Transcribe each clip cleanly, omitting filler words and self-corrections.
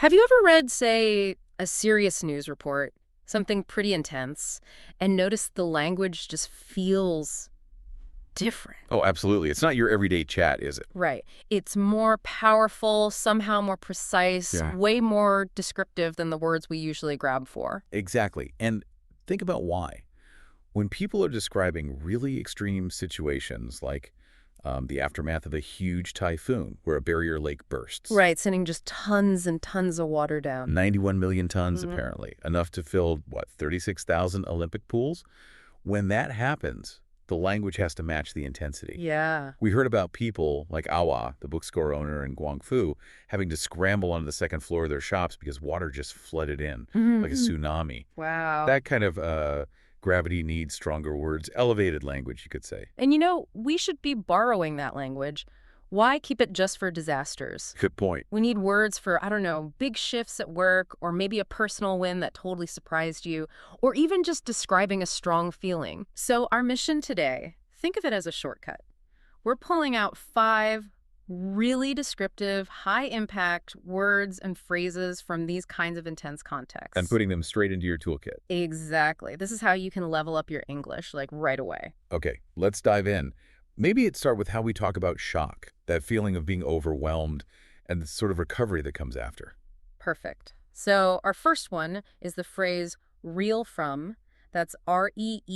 Have you ever read, say, a serious news report, something pretty intense, and noticed the language just feels different? Oh, absolutely. It's not your everyday chat, is it? Right. It's more powerful, somehow more precise, Yeah. way more descriptive than the words we usually grab for. Exactly. And think about why. When people are describing really extreme situations like the aftermath of a huge typhoon where a barrier lake bursts. Right, sending just tons and tons of water down. 91 million tons, Mhm. apparently. Enough to fill, 36,000 Olympic pools? When that happens, the language has to match the intensity. Yeah. We heard about people like Awa, the bookstore owner in Guangzhou, having to scramble onto the second floor of their shops because water just flooded in, like a tsunami. Wow. That kind of gravity needs stronger words, elevated language, you could say. And we should be borrowing that language. Why keep it just for disasters? Good point. We need words for, I don't know, big shifts at work, or maybe a personal win that totally surprised you, or even just describing a strong feeling. So our mission today, think of it as a shortcut. We're pulling out 5 really descriptive, high-impact words and phrases from these kinds of intense contexts. And putting them straight into your toolkit. Exactly. This is how you can level up your English, like right away. Okay, let's dive in. Maybe it'd start with how we talk about shock, that feeling of being overwhelmed, and the sort of recovery that comes after. Perfect. So our first one is the phrase reel from. That's R-E-E-L-F-R-O-M.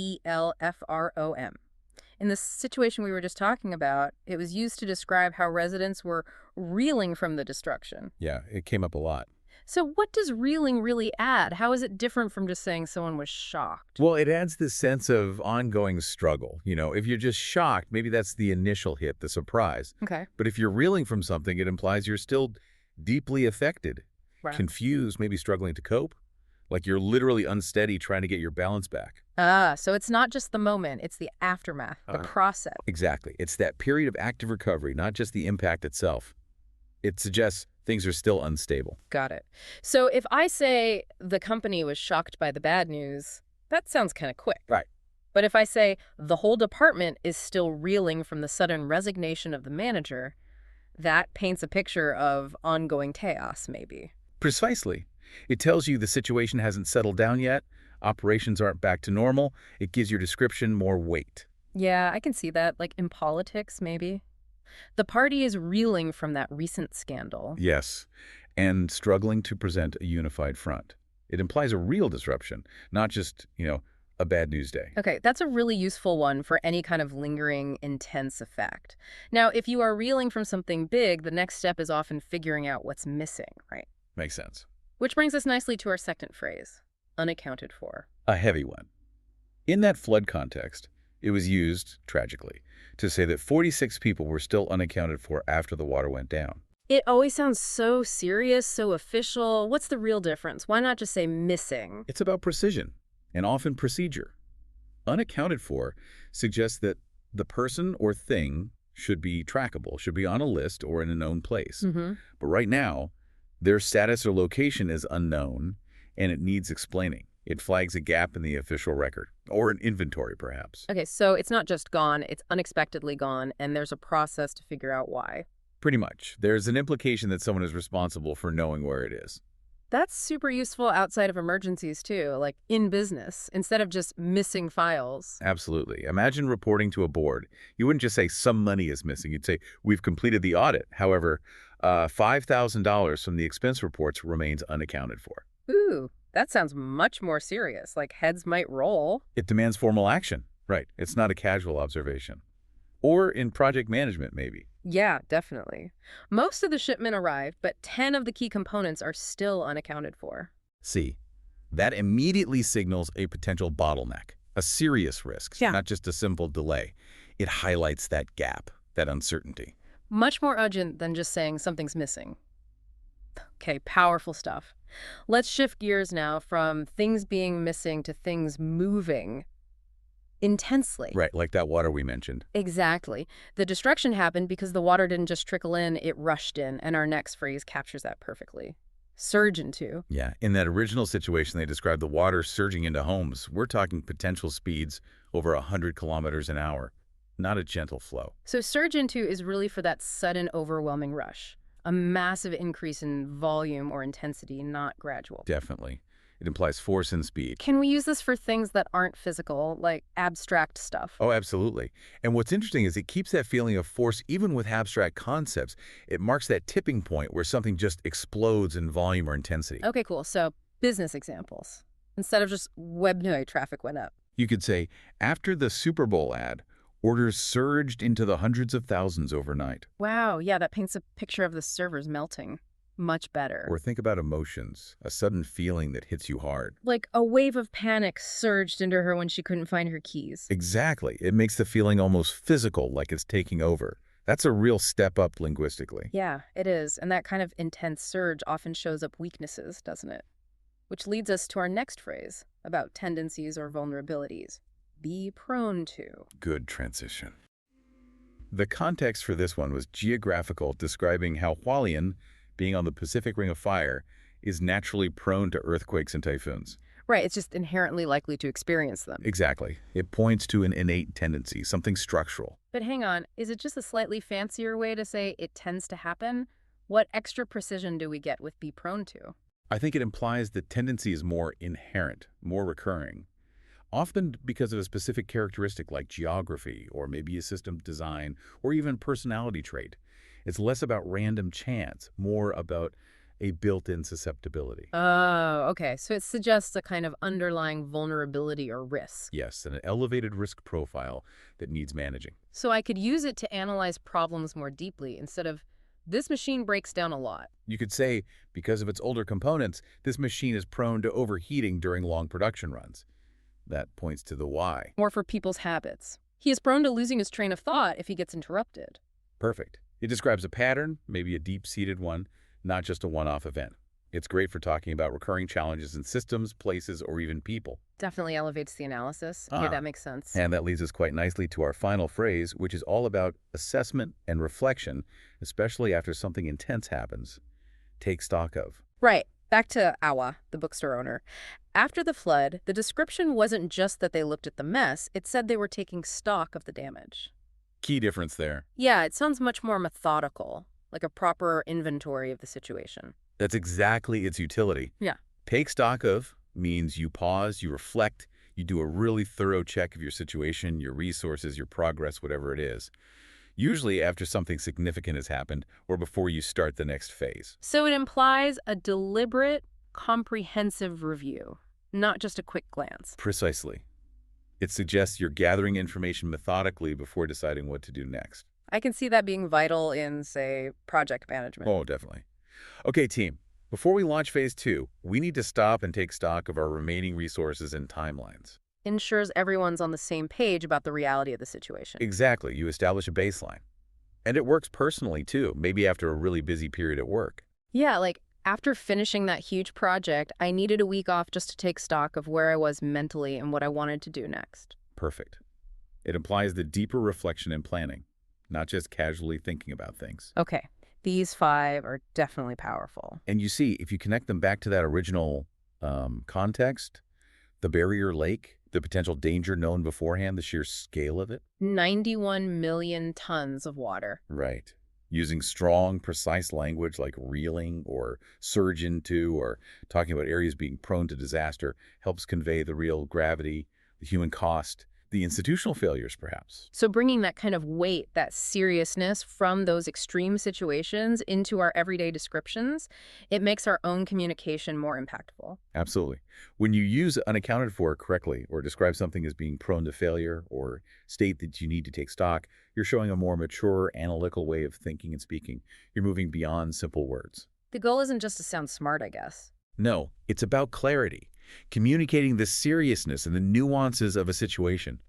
In the situation we were just talking about, it was used to describe how residents were reeling from the destruction. Yeah, it came up a lot. So what does reeling really add? How is it different from just saying someone was shocked? Well, it adds this sense of ongoing struggle. If you're just shocked, maybe that's the initial hit, the surprise. Okay. But if you're reeling from something, it implies you're still deeply affected, Right. confused, maybe struggling to cope. Like you're literally unsteady trying to get your balance back. So it's not just the moment, it's the aftermath, the process. Exactly. It's that period of active recovery, not just the impact itself. It suggests things are still unstable. Got it. So if I say the company was shocked by the bad news, that sounds kind of quick. Right. But if I say the whole department is still reeling from the sudden resignation of the manager, that paints a picture of ongoing chaos, maybe. Precisely. It tells you the situation hasn't settled down yet, operations aren't back to normal, it gives your description more weight. Yeah, I can see that, like in politics, maybe. The party is reeling from that recent scandal. Yes, and struggling to present a unified front. It implies a real disruption, not just, a bad news day. Okay, that's a really useful one for any kind of lingering, intense effect. Now, if you are reeling from something big, the next step is often figuring out what's missing, right? Makes sense. Which brings us nicely to our second phrase, unaccounted for. A heavy one. In that flood context, it was used, tragically, to say that 46 people were still unaccounted for after the water went down. It always sounds so serious, so official. What's the real difference? Why not just say missing? It's about precision, and often procedure. Unaccounted for suggests that the person or thing should be trackable, should be on a list or in a known place. But right now, their status or location is unknown, and it needs explaining. It flags a gap in the official record, or an inventory, perhaps. Okay, so it's not just gone, it's unexpectedly gone, and there's a process to figure out why. Pretty much. There's an implication that someone is responsible for knowing where it is. That's super useful outside of emergencies, too, like in business, instead of just missing files. Absolutely. Imagine reporting to a board. You wouldn't just say some money is missing. You'd say, we've completed the audit. However, $5,000 from the expense reports remains unaccounted for. Ooh, that sounds much more serious, like heads might roll. It demands formal action. Right. It's not a casual observation. Or in project management, maybe. Yeah, definitely. Most of the shipment arrived, but 10 of the key components are still unaccounted for. See, that immediately signals a potential bottleneck, a serious risk, not just a simple delay. It highlights that gap, that uncertainty. Much more urgent than just saying something's missing. Okay, powerful stuff. Let's shift gears now from things being missing to things moving intensely. Right, like that water we mentioned. Exactly. The destruction happened because the water didn't just trickle in, it rushed in, and our next phrase captures that perfectly. Surge into. Yeah, in that original situation, they described the water surging into homes. We're talking potential speeds over 100 kilometers an hour, not a gentle flow. So surge into is really for that sudden, overwhelming rush. A massive increase in volume or intensity, not gradual. Definitely. It implies force and speed. Can we use this for things that aren't physical, like abstract stuff? Oh, absolutely. And what's interesting is it keeps that feeling of force even with abstract concepts. It marks that tipping point where something just explodes in volume or intensity. Okay, cool. So business examples. Instead of just website traffic went up. You could say, after the Super Bowl ad, orders surged into the hundreds of thousands overnight. Wow, yeah, that paints a picture of the servers melting. Much better. Or think about emotions, a sudden feeling that hits you hard. Like a wave of panic surged into her when she couldn't find her keys. Exactly. It makes the feeling almost physical, like it's taking over. That's a real step up linguistically. Yeah, it is. And that kind of intense surge often shows up weaknesses, doesn't it? Which leads us to our next phrase about tendencies or vulnerabilities. Be prone to. Good transition. The context for this one was geographical, describing how Hualien, being on the Pacific Ring of Fire, is naturally prone to earthquakes and typhoons. Right, it's just inherently likely to experience them. Exactly. It points to an innate tendency, something structural. But hang on, is it just a slightly fancier way to say it tends to happen? What extra precision do we get with be prone to? I think it implies the tendency is more inherent, more recurring, often because of a specific characteristic like geography or maybe a system design or even personality trait. It's less about random chance, more about a built-in susceptibility. Oh, okay. So it suggests a kind of underlying vulnerability or risk. Yes, an elevated risk profile that needs managing. So I could use it to analyze problems more deeply instead of, this machine breaks down a lot. You could say, because of its older components, this machine is prone to overheating during long production runs. That points to the why. Or for people's habits. He is prone to losing his train of thought if he gets interrupted. Perfect. It describes a pattern, maybe a deep-seated one, not just a one-off event. It's great for talking about recurring challenges in systems, places, or even people. Definitely elevates the analysis. Okay, that makes sense. And that leads us quite nicely to our final phrase, which is all about assessment and reflection, especially after something intense happens. Take stock of. Right. Back to Awa, the bookstore owner. After the flood, the description wasn't just that they looked at the mess, it said they were taking stock of the damage. Key difference there. Yeah, it sounds much more methodical, like a proper inventory of the situation. That's exactly its utility. Yeah. Take stock of means you pause, you reflect, you do a really thorough check of your situation, your resources, your progress, whatever it is. Usually after something significant has happened or before you start the next phase. So it implies a deliberate, comprehensive review, not just a quick glance. Precisely. It suggests you're gathering information methodically before deciding what to do next. I can see that being vital in, say, project management. Oh, definitely. Okay, team. Before we launch phase 2, we need to stop and take stock of our remaining resources and timelines. Ensures everyone's on the same page about the reality of the situation. Exactly. You establish a baseline. And it works personally, too, maybe after a really busy period at work. Yeah, like after finishing that huge project, I needed a week off just to take stock of where I was mentally and what I wanted to do next. Perfect. It implies the deeper reflection and planning, not just casually thinking about things. Okay. These 5 are definitely powerful. And you see, if you connect them back to that original context, the barrier lake, the potential danger known beforehand, the sheer scale of it. 91 million tons of water. Right. Using strong, precise language like reeling or surge into or talking about areas being prone to disaster helps convey the real gravity, the human cost, the institutional failures, perhaps. So bringing that kind of weight, that seriousness from those extreme situations into our everyday descriptions, it makes our own communication more impactful. Absolutely. When you use unaccounted for correctly or describe something as being prone to failure or state that you need to take stock, you're showing a more mature, analytical way of thinking and speaking. You're moving beyond simple words. The goal isn't just to sound smart, I guess. No, it's about clarity. Communicating the seriousness and the nuances of a situation,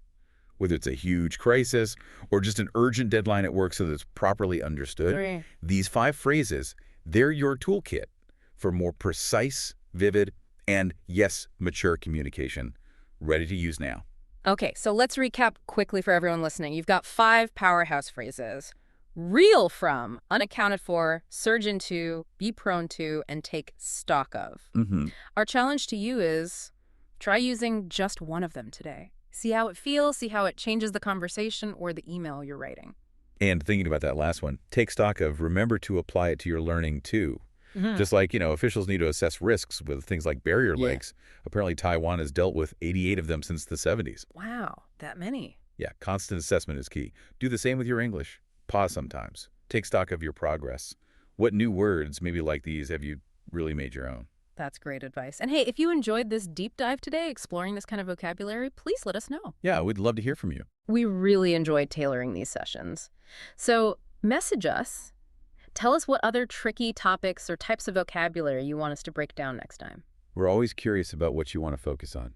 whether it's a huge crisis or just an urgent deadline at work so that it's properly understood. Right. These 5 phrases, they're your toolkit for more precise, vivid, and, yes, mature communication. Ready to use now. Okay, so let's recap quickly for everyone listening. You've got 5 powerhouse phrases. Reel from, unaccounted for, surge into, be prone to, and take stock of. Our challenge to you is try using just one of them today. See how it feels, see how it changes the conversation or the email you're writing. And thinking about that last one, take stock of remember to apply it to your learning too. Just like, officials need to assess risks with things like barrier lakes. Apparently, Taiwan has dealt with 88 of them since the 70s. Wow, that many. Yeah, constant assessment is key. Do the same with your English. Pause sometimes. Take stock of your progress. What new words, maybe like these, have you really made your own? That's great advice. And hey, if you enjoyed this deep dive today, exploring this kind of vocabulary, please let us know. Yeah, we'd love to hear from you. We really enjoyed tailoring these sessions. So message us. Tell us what other tricky topics or types of vocabulary you want us to break down next time. We're always curious about what you want to focus on.